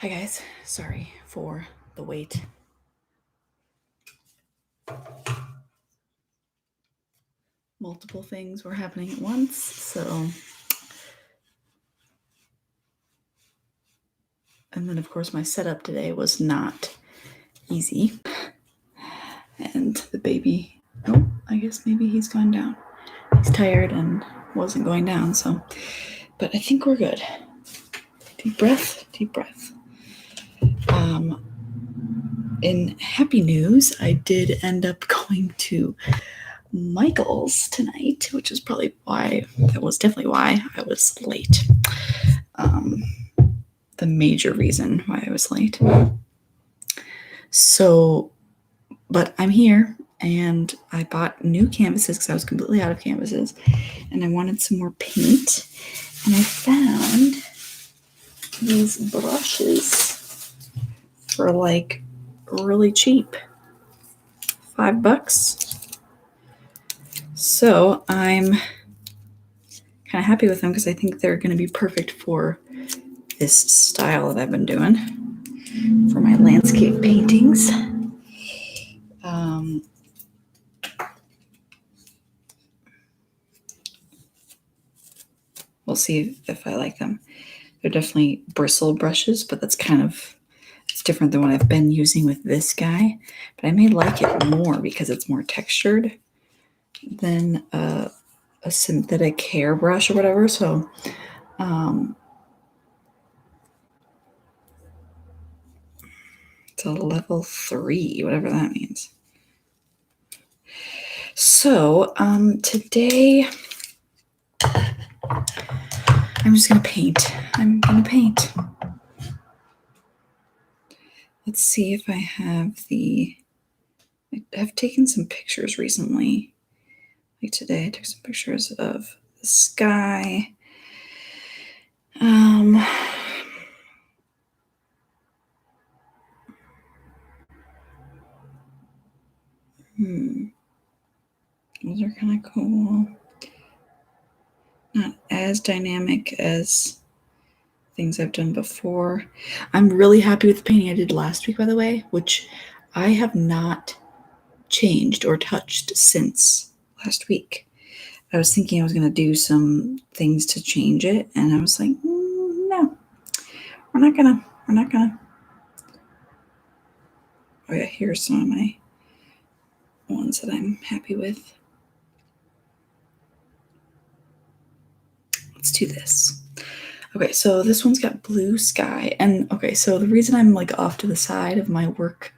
Hi guys, sorry for the wait. Multiple things were happening at once, so. And then of course my setup today was not easy. And the baby, oh, I guess maybe he's gone down. He's tired and wasn't going down, so. But I think we're good. Deep breath, deep breath. In happy news, I did end up going to Michael's tonight, which is probably why, that was definitely why I was late. The major reason why I was late. So, but I'm here and I bought new canvases because I was completely out of canvases and I wanted some more paint. And I found these brushes for like really cheap, $5. So I'm kind of happy with them because I think they're going to be perfect for this style that I've been doing for my landscape paintings. We'll see if I like them. They're definitely bristle brushes, but that's kind of, it's different than what I've been using with this guy. But I may like it more because it's more textured than a synthetic hair brush or whatever. So it's a level 3, whatever that means. So today I'm just going to paint. I'm going to paint. Let's see if I have I've taken some pictures recently. Like today, I took some pictures of the sky. Those are kind of cool. Not as dynamic as things I've done before. I'm really happy with the painting I did last week, by the way, which I have not changed or touched since last week. I was thinking I was going to do some things to change it, and I was like, no, we're not gonna. Oh yeah, here's some of my ones that I'm happy with. Let's do this. Okay, so this one's got blue sky. And okay, so the reason I'm like off to the side of my work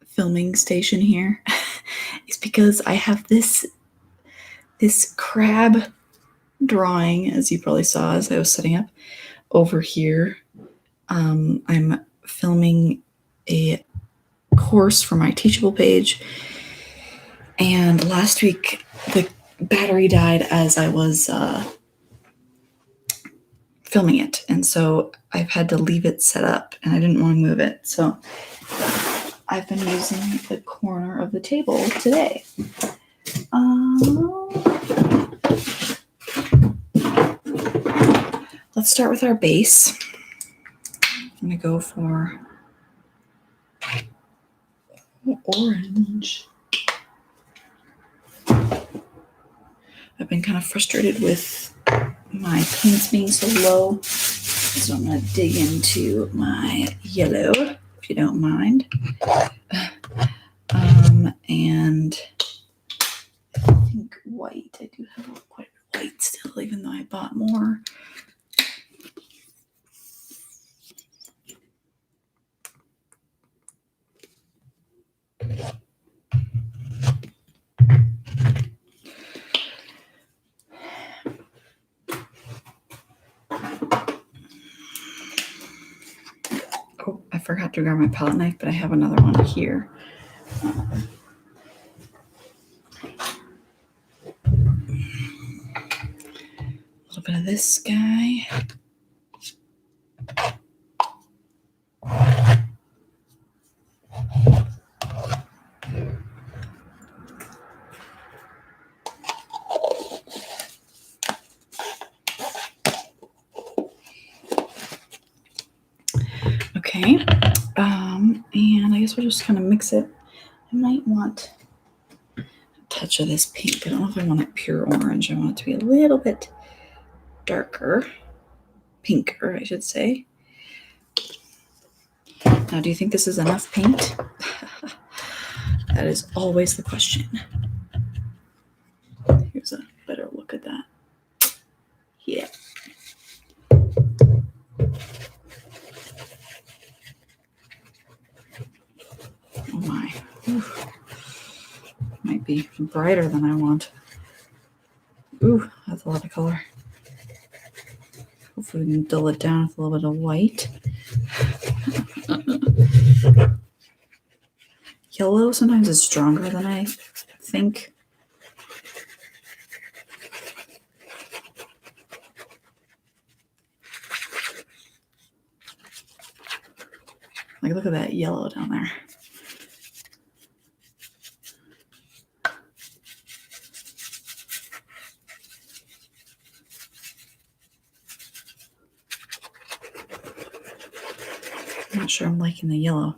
filming station here is because I have this crab drawing, as you probably saw as I was setting up over here. I'm filming a course for my Teachable page. And last week the battery died as I was filming it, and so I've had to leave it set up and I didn't want to move it, so I've been using the corner of the table today. Let's start with our base. I'm gonna go for orange. I've been kind of frustrated with my paints being so low, so I'm going to dig into my yellow, if you don't mind. And I think white. I do have quite a bit of white still, even though I bought more. Oh, I forgot to grab my palette knife, but I have another one here. A little bit of this guy. Okay. And I guess we'll just kind of mix it. I might want a touch of this pink. I don't know if I want it pure orange. I want it to be a little bit darker. Pinker, I should say. Now, do you think this is enough paint? That is always the question. Here's a better look at that. Yeah. Oh my. Oof. Might be brighter than I want. Ooh, that's a lot of color. Hopefully we can dull it down with a little bit of white. Yellow sometimes is stronger than I think. Like, look at that yellow down there. I'm not sure I'm liking the yellow.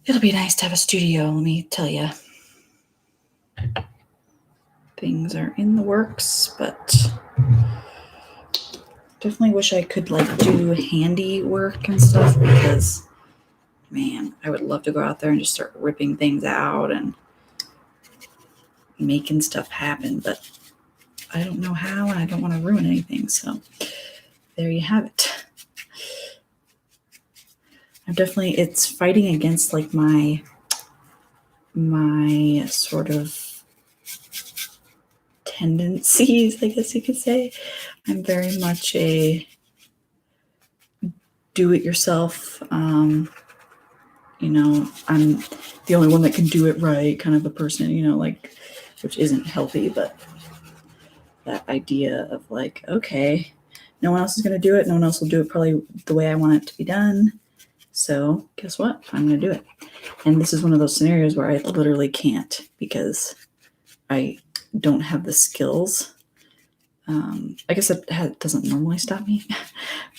It'll be nice to have a studio, let me tell you. Things are in the works, but definitely wish I could like do handiwork and stuff, because man, I would love to go out there and just start ripping things out and making stuff happen, but I don't know how, and I don't want to ruin anything. So there you have it. I'm definitely, it's fighting against like my sort of tendencies, I guess you could say. I'm very much a do-it-yourself, you know, I'm the only one that can do it right kind of a person, you know, like, which isn't healthy, but that idea of like, okay, no one else is going to do it. No one else will do it probably the way I want it to be done. So guess what? I'm going to do it. And this is one of those scenarios where I literally can't, because I don't have the skills. I guess it doesn't normally stop me,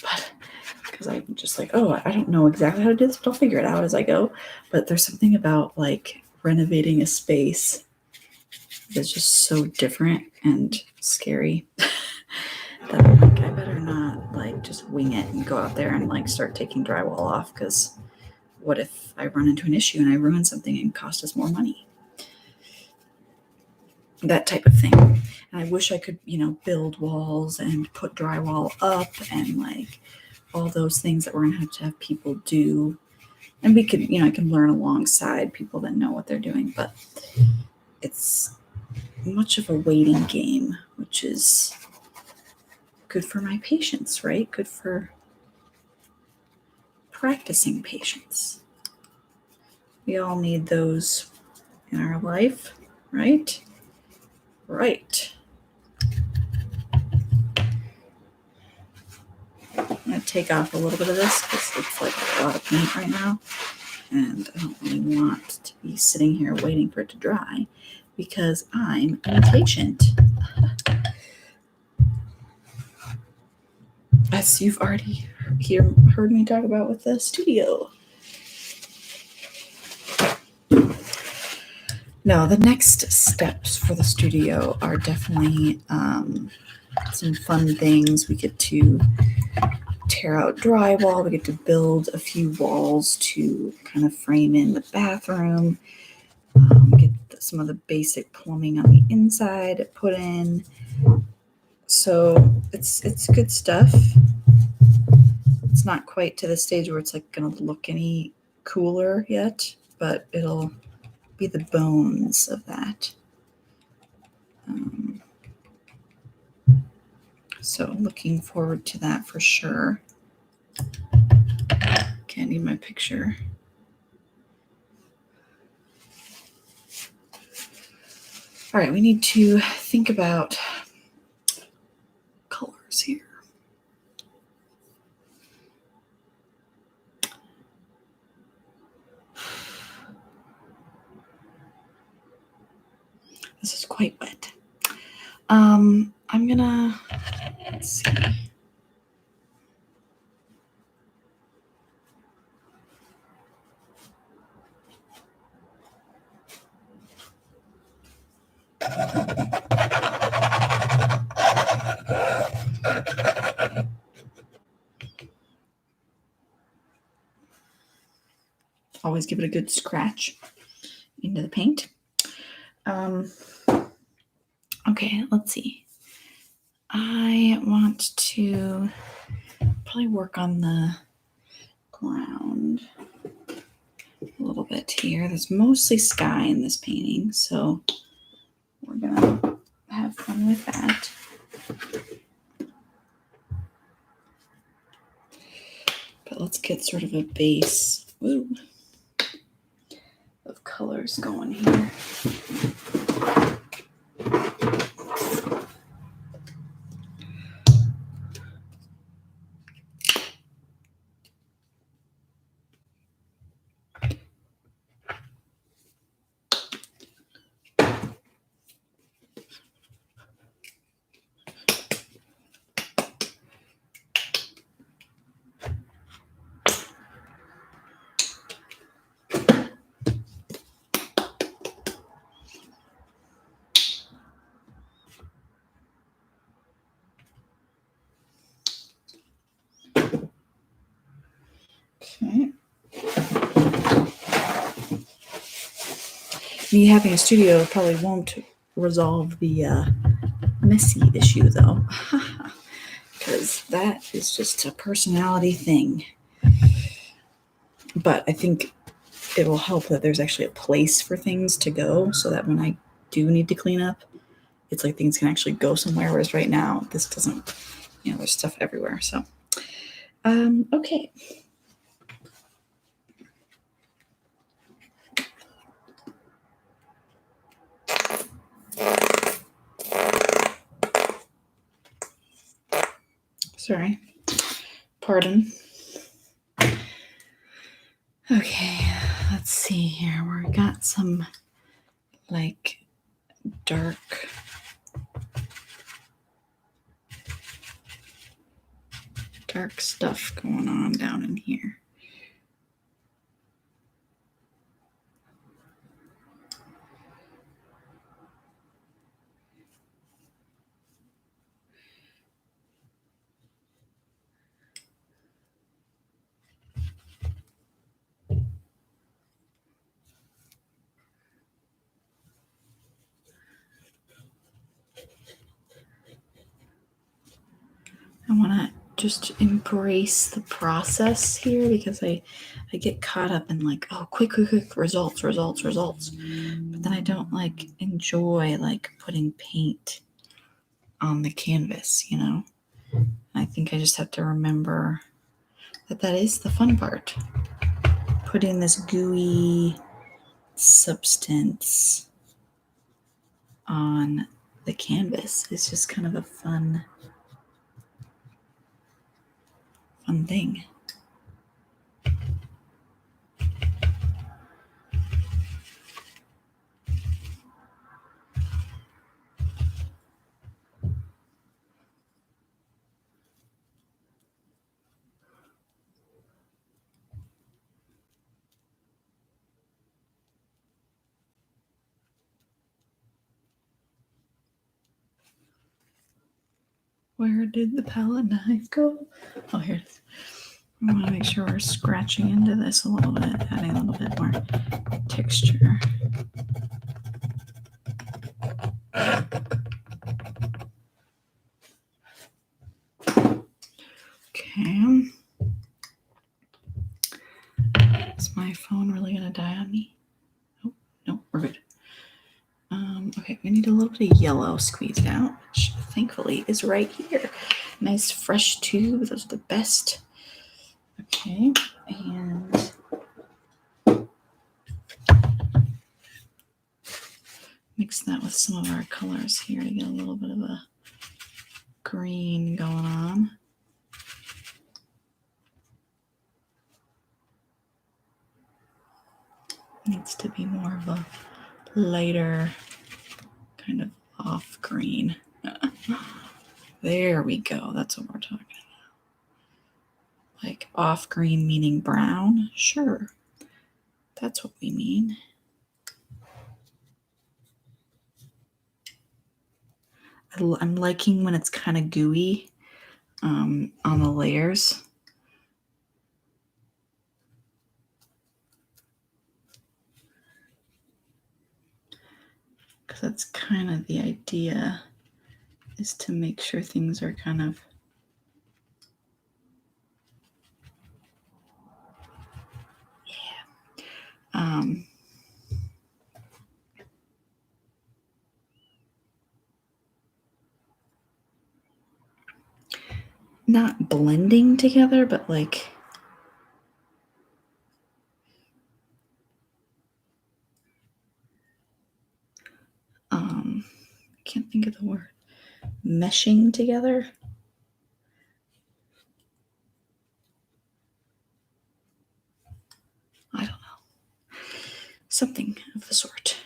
but because I'm just like, oh, I don't know exactly how to do this, but I'll figure it out as I go. But there's something about like renovating a space that's just so different and scary that I'm like, I better not like just wing it and go out there and like start taking drywall off, because what if I run into an issue and I ruin something and cost us more money? That type of thing. And I wish I could, you know, build walls and put drywall up and like all those things that we're going to have people do. And we could, you know, I can learn alongside people that know what they're doing, but it's much of a waiting game, which is good for my patience, right? Good for practicing patience. We all need those in our life, right? Right. I'm going to take off a little bit of this because it's like a lot of paint right now. And I don't really want to be sitting here waiting for it to dry because I'm impatient. As you've already heard me talk about with the studio. No, the next steps for the studio are definitely some fun things. We get to tear out drywall. We get to build a few walls to kind of frame in the bathroom. Get some of the basic plumbing on the inside put in. So it's good stuff. It's not quite to the stage where it's like going to look any cooler yet, but it'll be the bones of that. So looking forward to that for sure. Okay, I need my picture. All right, we need to think about This is quite wet. I'm gonna, let's see. Always give it a good scratch into the paint. Okay, let's see. I want to probably work on the ground a little bit here. There's mostly sky in this painting, so we're gonna have fun with that. But let's get sort of a base of colors going here. Okay. Me having a studio probably won't resolve the messy issue, though, because that is just a personality thing. But I think it will help that there's actually a place for things to go, so that when I do need to clean up, it's like things can actually go somewhere. Whereas right now, this doesn't. There's stuff everywhere. So, okay. Sorry. Pardon. Okay, let's see here. We got some like dark stuff going on down in here. I want to just embrace the process here, because I get caught up in like, oh, quick results. But then I don't like enjoy like putting paint on the canvas, I think I just have to remember that is the fun part. Putting this gooey substance on the canvas is just kind of a fun thing. Where did the palette knife go? Oh, here it is. I want to make sure we're scratching into this a little bit, adding a little bit more texture. Okay. Is my phone really going to die on me? Oh, no, we're good. Okay, we need a little bit of yellow squeezed out, which thankfully is right here. Nice fresh tube. Those are the best. Okay, and mix that with some of our colors here to get a little bit of a green going on. Needs to be more of a lighter kind of off green. There we go. That's what we're talking about. Like off green meaning brown? Sure. That's what we mean. I'm liking when it's kind of gooey on the layers. Because that's kind of the idea, is to make sure things are kind of not blending together, but like I can't think of the word. Meshing together. I don't know. Something of the sort.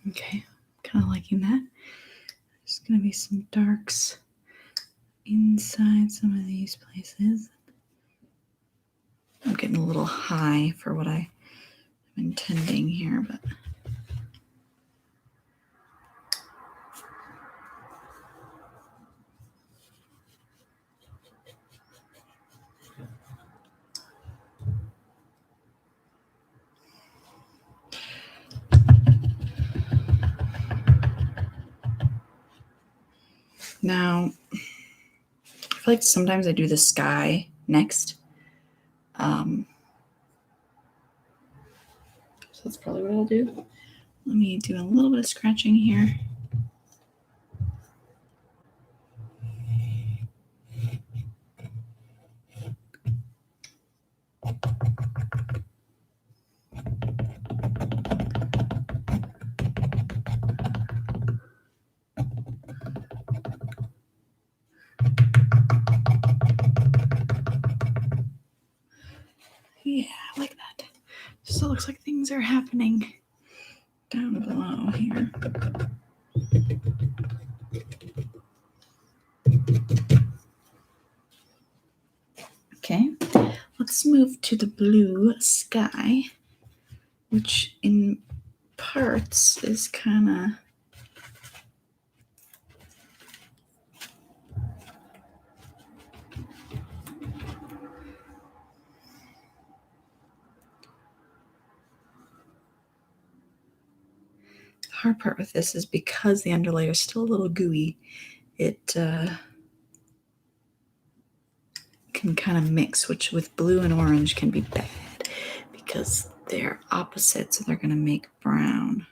Okay, kind of liking that. There's going to be some darks inside some of these places. I'm getting a little high for what I'm intending here, but now I feel like sometimes I do the sky next. So that's probably what I'll do. Let me do a little bit of scratching here. Yeah, I like that. So it looks like things are happening down below here. Okay, let's move to the blue sky, which in parts is kind of the hard part with this is because the underlayer is still a little gooey, it can kind of mix, which with blue and orange can be bad because they're opposite, so they're going to make brown.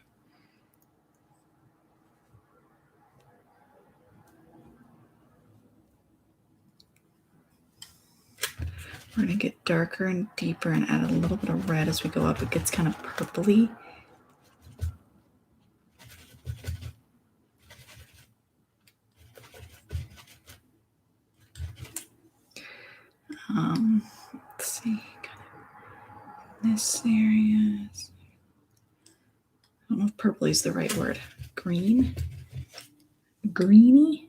We're going to get darker and deeper and add a little bit of red as we go up. It gets kind of purpley. Let's see, kind of this area. I don't know if purple is the right word. Green? Greeny?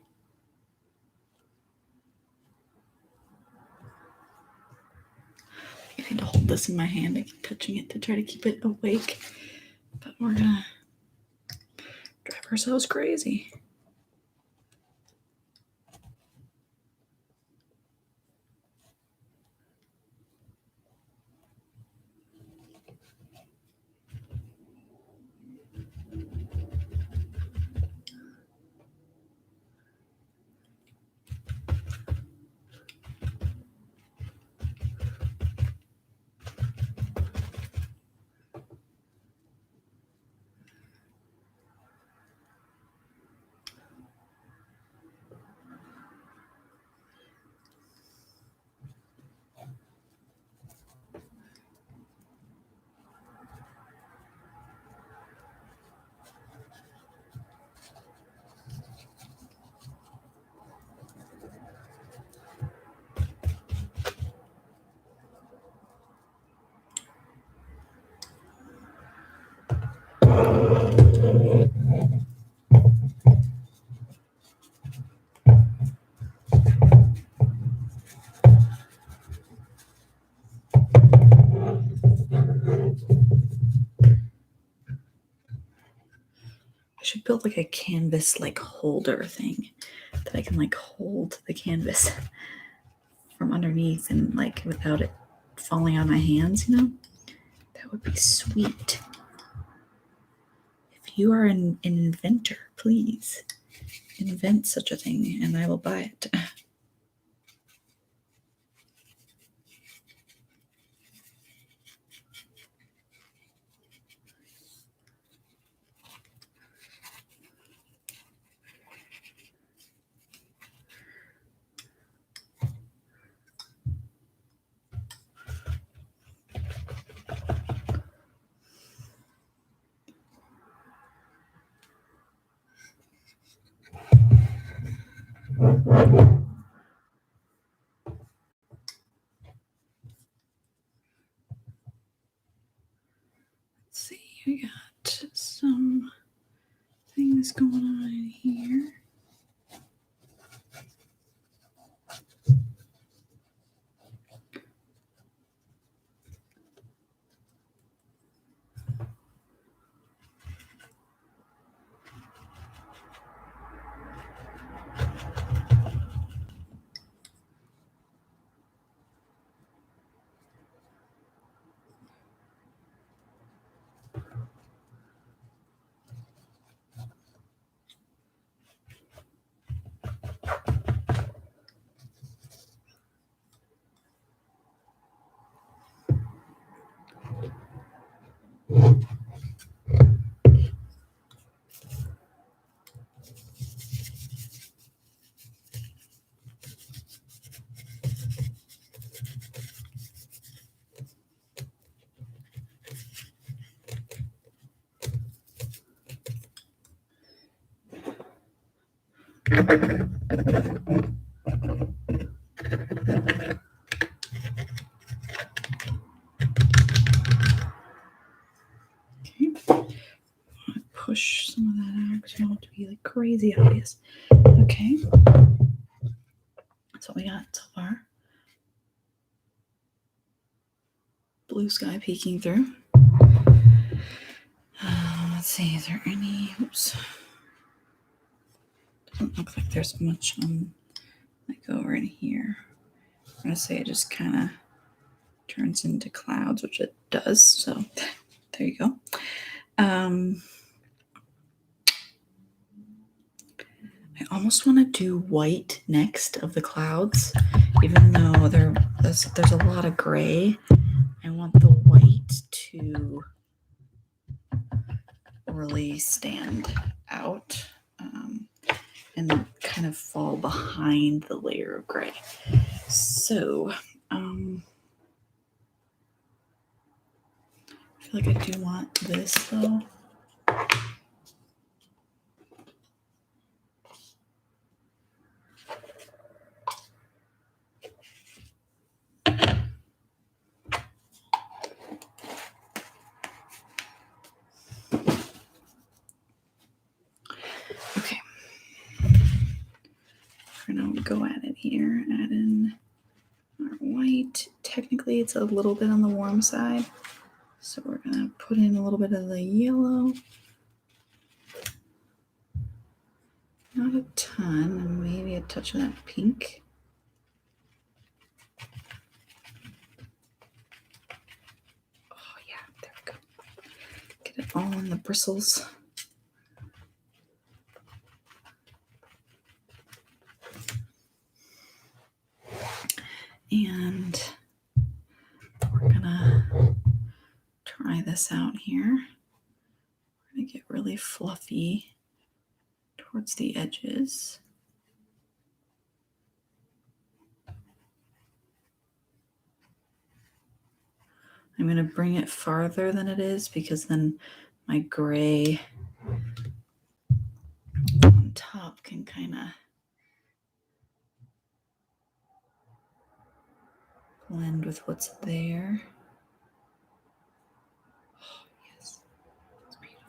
I need to hold this in my hand. I keep touching it to try to keep it awake. But we're gonna drive ourselves crazy. build like a canvas like holder thing that I can like hold the canvas from underneath and like without it falling on my hands, you know? That would be sweet. If you are an inventor, please invent such a thing and I will buy it. Let's see, we got some things going on in here. Push some of that out because I don't want it to be like crazy obvious. Okay. That's what we got so far. Blue sky peeking through. Let's see, is there any, oops. Doesn't look like there's much on, like over in here. I'm going to say it just kind of turns into clouds, which it does. So there you go. I almost want to do white next of the clouds, even though there's a lot of gray. I want the white to really stand out and kind of fall behind the layer of gray. So I feel like I do want this though. Okay. We're gonna go at it here, add in our white. Technically it's a little bit on the warm side. So we're gonna put in a little bit of the yellow. Not a ton, and maybe a touch of that pink. Oh yeah, there we go. Get it all in the bristles. And we're gonna try this out here. We're gonna get really fluffy towards the edges. I'm going to bring it farther than it is because then my gray on top can kind of blend with what's there. Oh, yes. It's beautiful.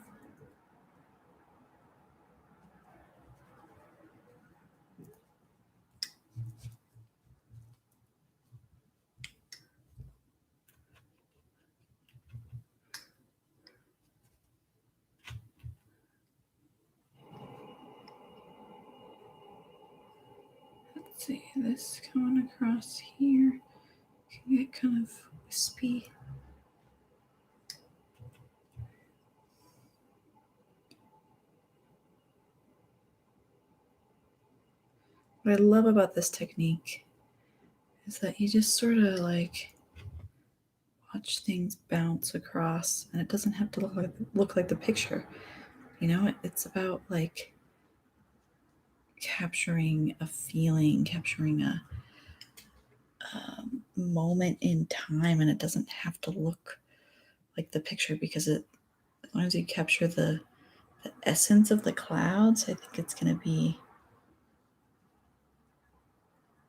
Let's see, this coming across here can get kind of wispy. What I love about this technique is that you just sort of like watch things bounce across, and it doesn't have to look like the picture. You know, it's about like capturing a feeling, capturing a moment in time, and it doesn't have to look like the picture, because as long as you capture the essence of the clouds, I think it's going to be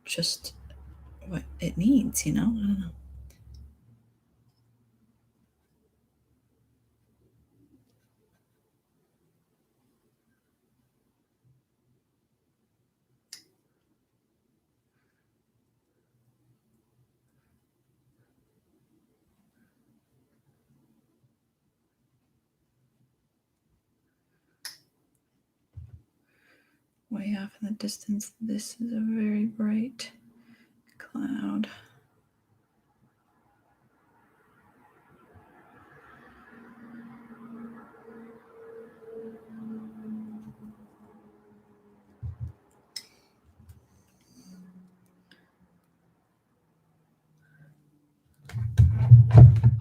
just what it needs, you know? I don't know. Way off in the distance, this is a very bright cloud.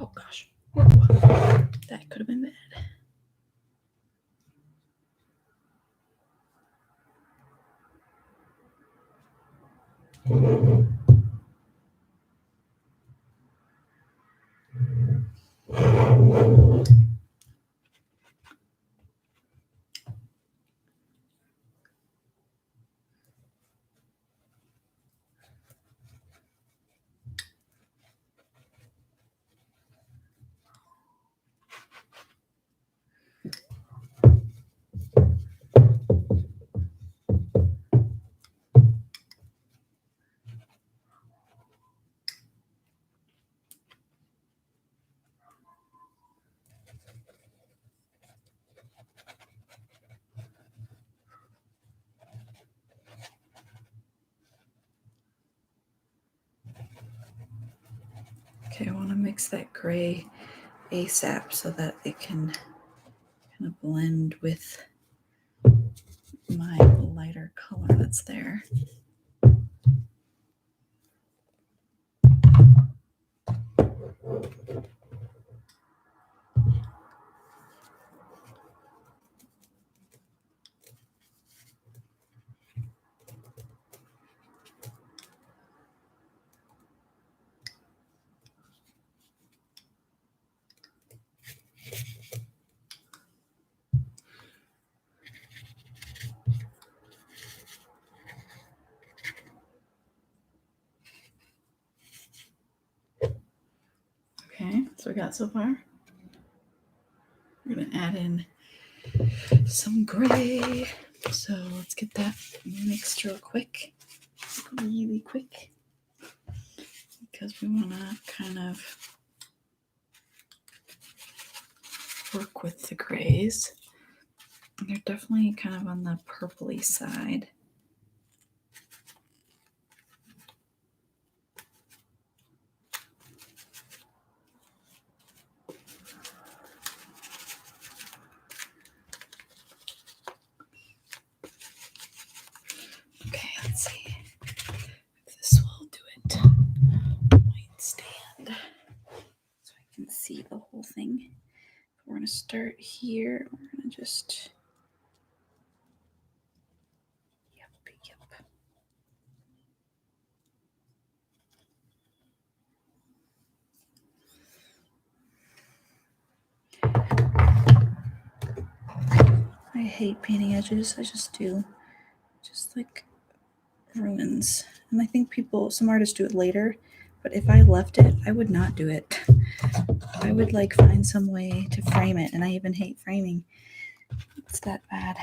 Oh gosh. Whoa. That could have been bad. Okay, I want to mix that gray ASAP so that it can kind of blend with my lighter color that's there. Okay, so we got so far. We're going to add in some gray. So let's get that mixed real quick. Really quick. Because we want to kind of work with the grays. They're definitely kind of on the purpley side. Okay, let's see if this will do it. Might stand so I can see the whole thing. We're going to start here. We're going to just... Yep. I hate painting edges. I just do. Just like ruins. And I think some artists do it later, but if I left it, I would not do it. I would like find some way to frame it, and I even hate framing. It's that bad.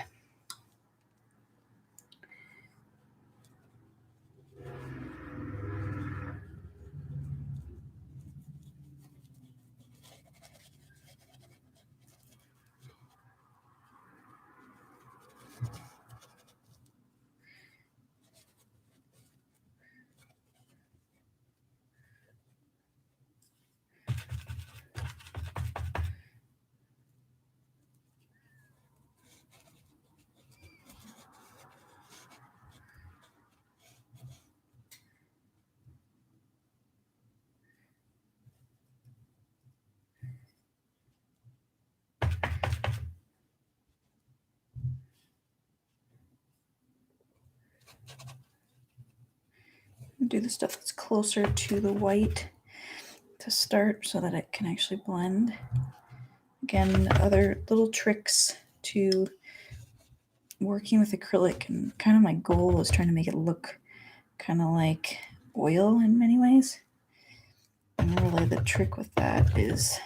do the stuff that's closer to the white to start so that it can actually blend. Again, other little tricks to working with acrylic, and kind of my goal was trying to make it look kind of like oil in many ways. And really the trick with that is,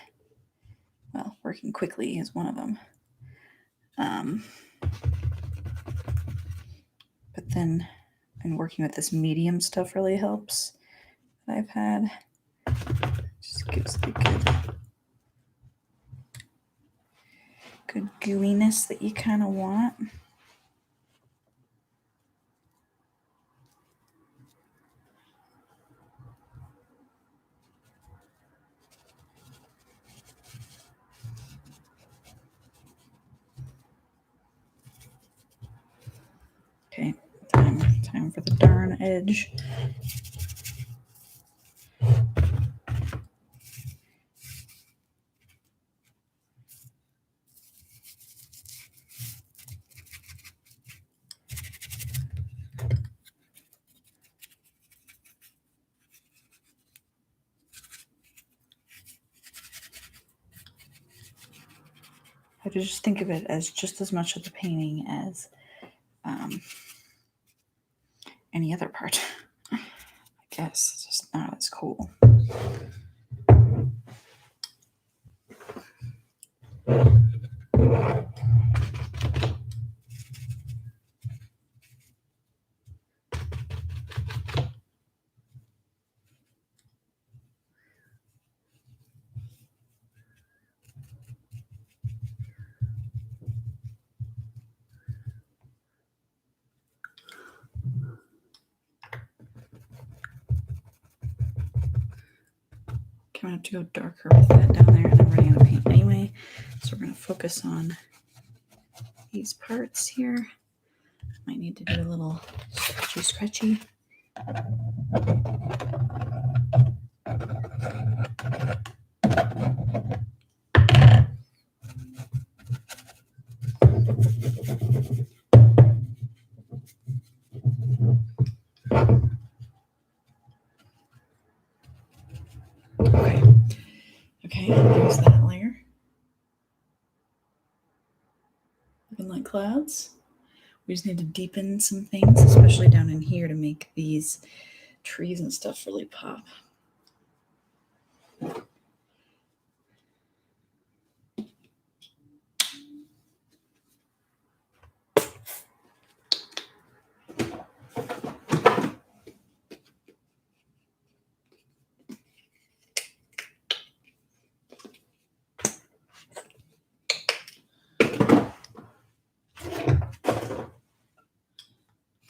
well, working quickly is one of them. But then, and working with this medium stuff really helps that I've had. Just gives the good gooiness that you kind of want. Okay, time for the darn edge. I just think of it as just as much of the painting as any other part. I guess it's just not as cool. I'm going to have to go darker with that down there, and I'm running out of paint anyway. So we're going to focus on these parts here. Might need to do a little scratchy. Okay, there's that layer. Looking like clouds. We just need to deepen some things, especially down in here, to make these trees and stuff really pop.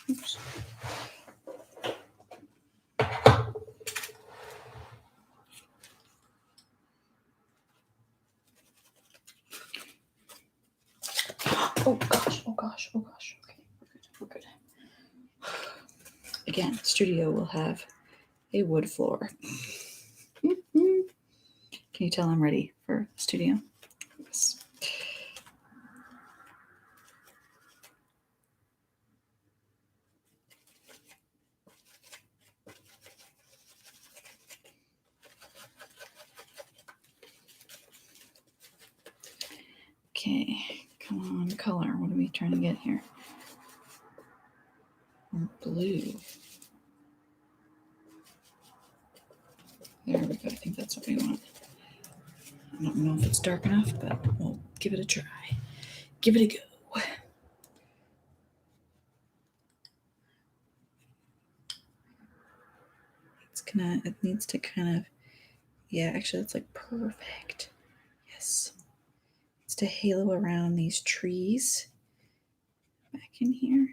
Oops. Oh gosh. Okay, we're good. Again, studio will have a wood floor. Can you tell I'm ready for studio? Yes. Okay, come on, color. What are we trying to get here? Blue. There we go. I think that's what we want. I don't know if it's dark enough, but we'll give it a try. Give it a go. It needs to kind of, yeah, actually it's like perfect. Yes. It's to halo around these trees back in here.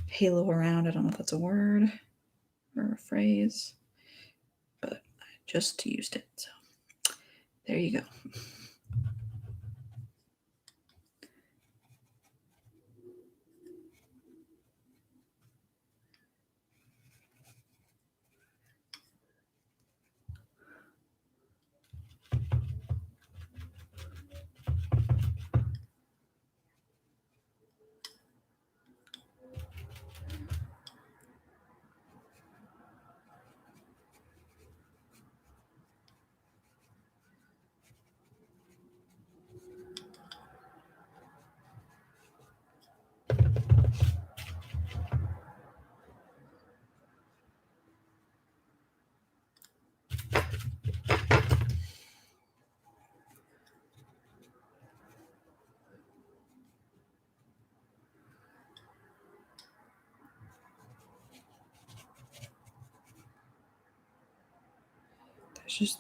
Halo around, I don't know if that's a word or a phrase, but I just used it. So there you go.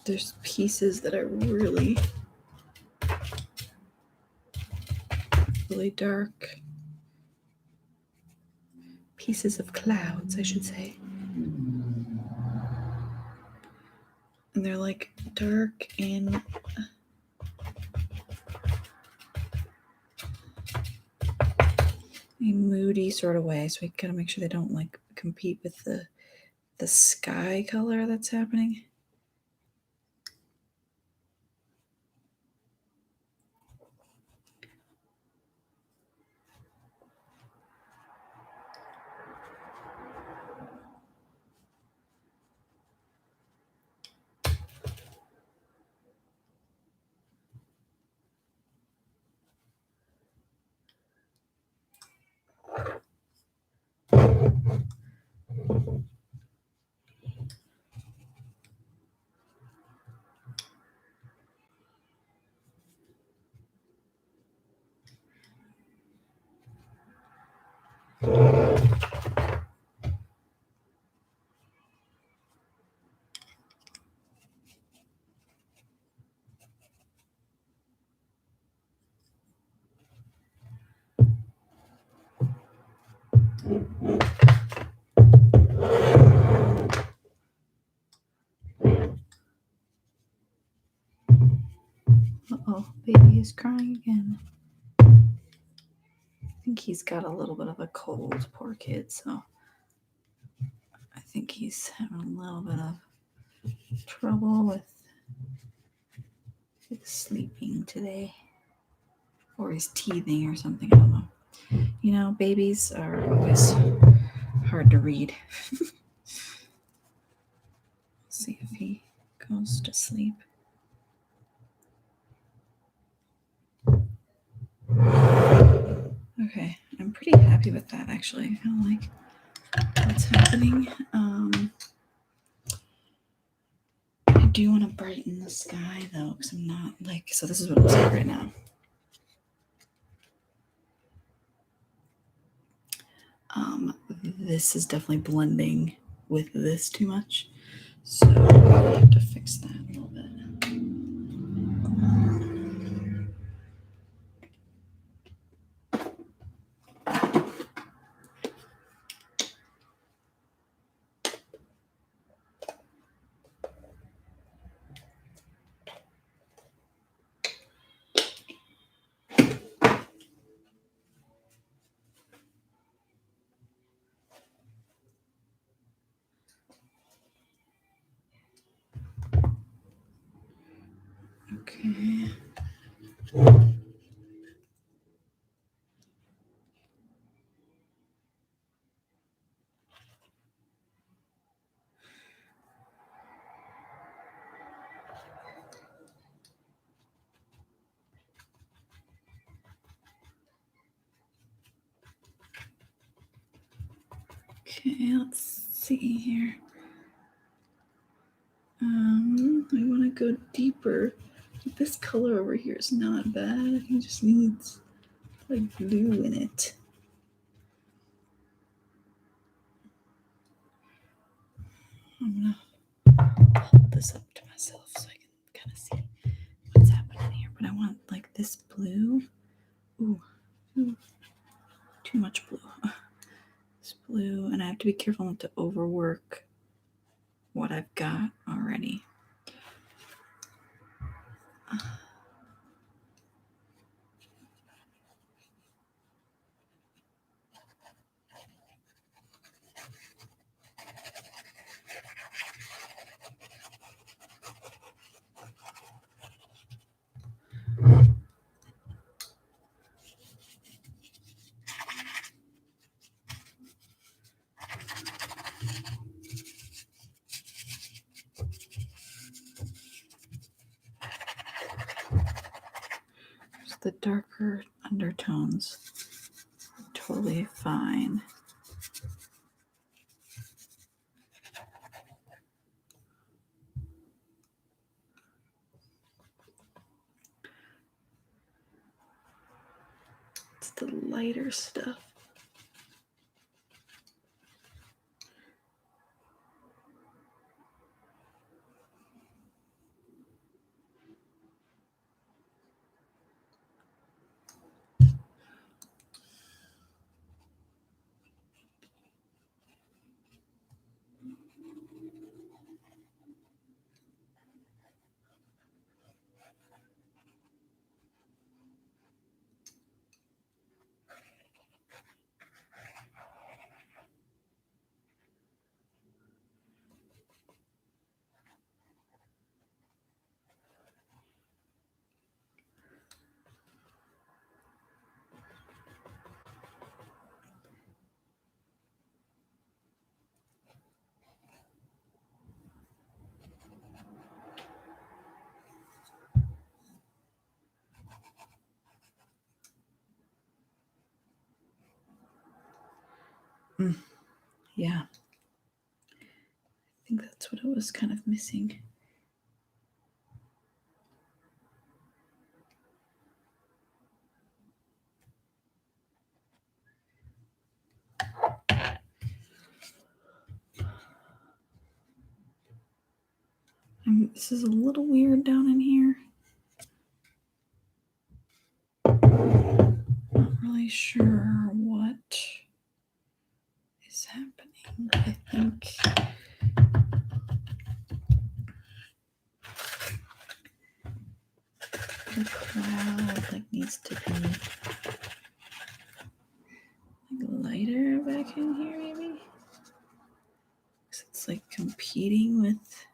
there's pieces that are really dark. Pieces of clouds, I should say. And they're like dark in a moody sort of way. So we gotta make sure they don't like compete with the sky color that's happening. Uh-oh, baby is crying again. I think he's got a little bit of a cold, poor kid, so I think he's having a little bit of trouble with sleeping today. Or he's teething or something, I don't know. You know, babies are always hard to read. See if he goes to sleep. Okay, I'm pretty happy with that actually. I feel like what's happening. I do want to brighten the sky though, because I'm not like, so this is what it looks like right now. This is definitely blending with this too much. So I have to fix that a little bit. Okay. Okay, let's see here. I want to go deeper. This color over here is not bad. He just needs like blue in it. I'm gonna hold this up to myself so I can kind of see what's happening here. But I want like this blue. Ooh, too much blue. This blue, and I have to be careful not to overwork what I've got already. The darker undertones are totally fine. It's the lighter stuff. Yeah. I think that's what it was kind of missing. This is a little weird down in here. Not really sure what is happening. I think the cloud needs to be lighter back in here, maybe. It's competing with.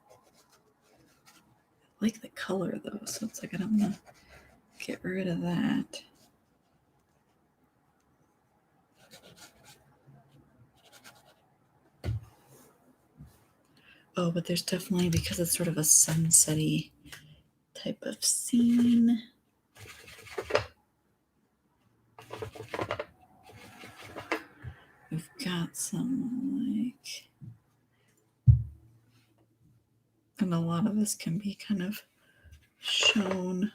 I like the color though, so it's I don't want to get rid of that. Oh, but there's definitely, because it's sort of a sunset-y type of scene. We've got some and a lot of this can be kind of shown.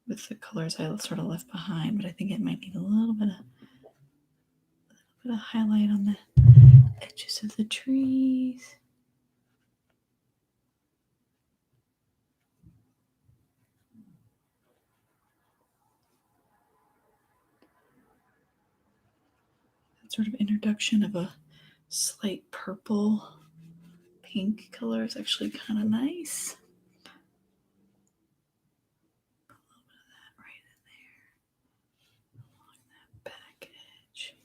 With the colors I sort of left behind, but I think it might need a little bit of highlight on the edges of the trees. That sort of introduction of a slight purple pink color is actually kind of nice. A little bit of that right in there along that back edge.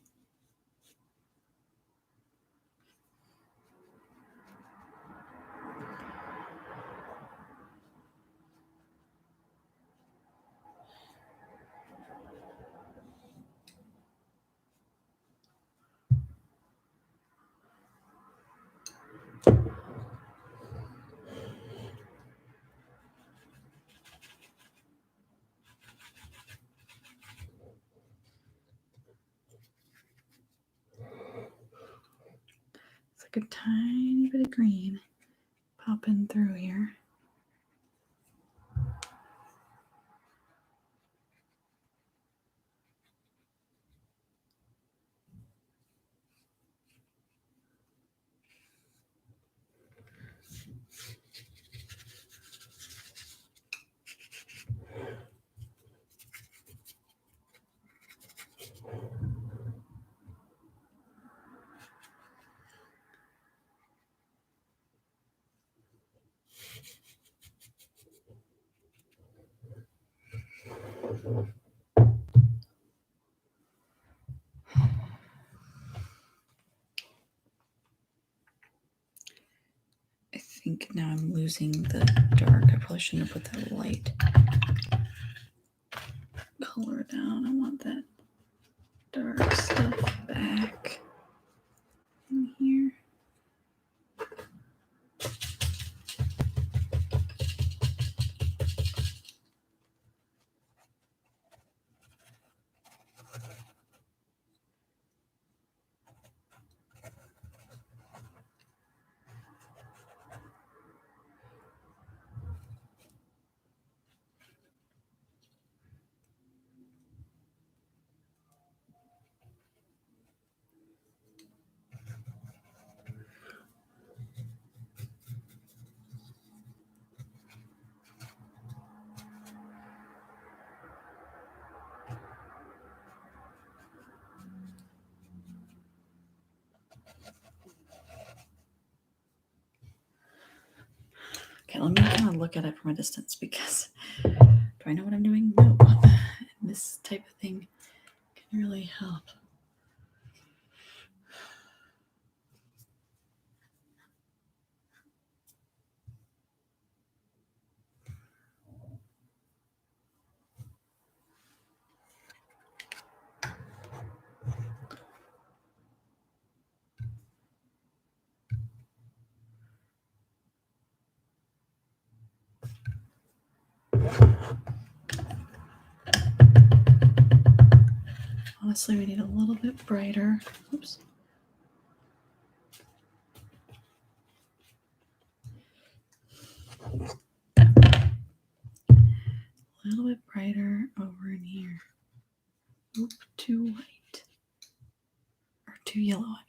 It's a tiny bit of green popping through here. I think now I'm losing the dark. I probably shouldn't have put that light color down. I want that dark stuff back in here. Okay, let me kind of look at it from a distance, because do I know what I'm doing? No. This type of thing can really help. Honestly, we need a little bit brighter. Oops. A little bit brighter over in here. Oop, too white. Or too yellow, I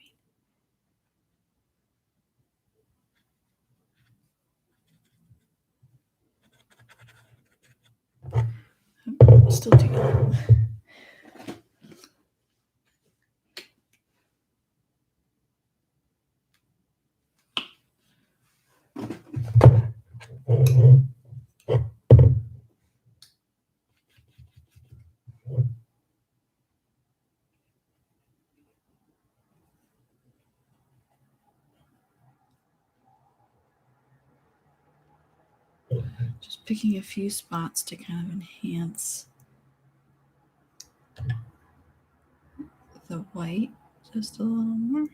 mean. Still too yellow. Just picking a few spots to kind of enhance the white just a little more.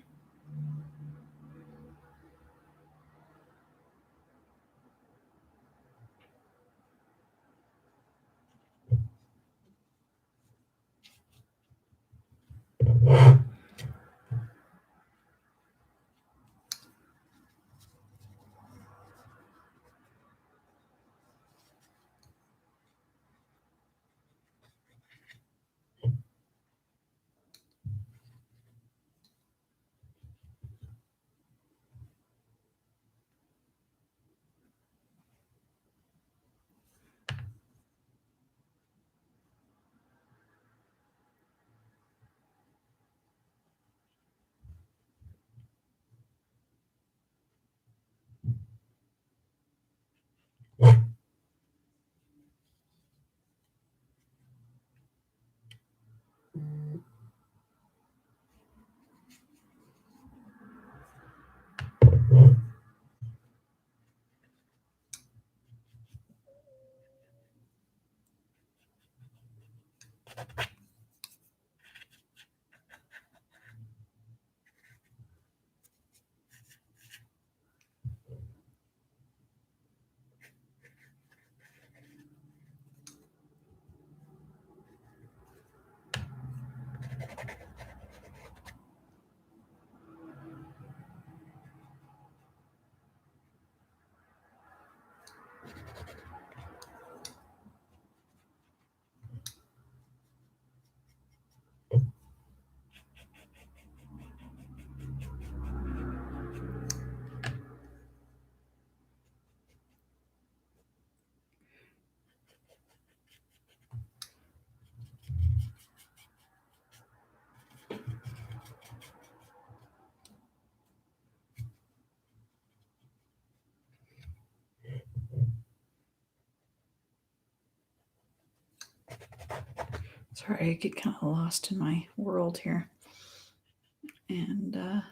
Sorry, I get kind of lost in my world here. And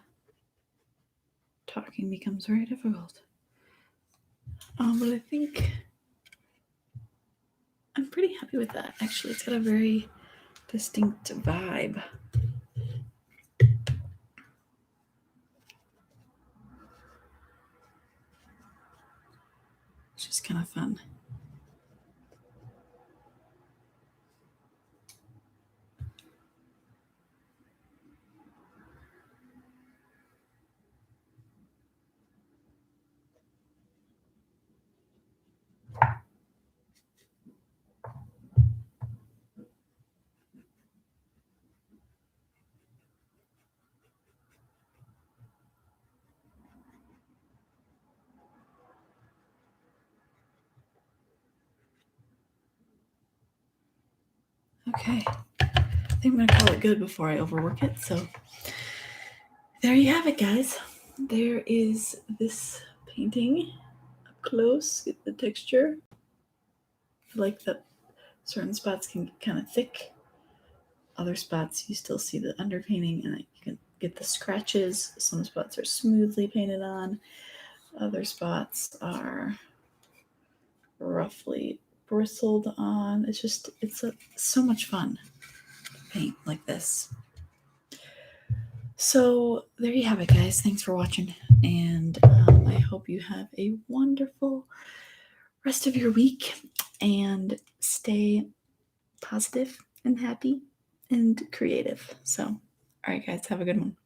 talking becomes very difficult. But I think I'm pretty happy with that. Actually, it's got a very distinct vibe. It's just kind of fun. Okay, I think I'm going to call it good before I overwork it. So there you have it, guys. There is this painting up close. Get the texture. I like that certain spots can get kind of thick. Other spots you still see the underpainting and you can get the scratches. Some spots are smoothly painted on. Other spots are roughly bristled on. It's so much fun to paint like this. So there you have it, guys. Thanks for watching, and I hope you have a wonderful rest of your week and stay positive and happy and creative. So, all right, guys, have a good one.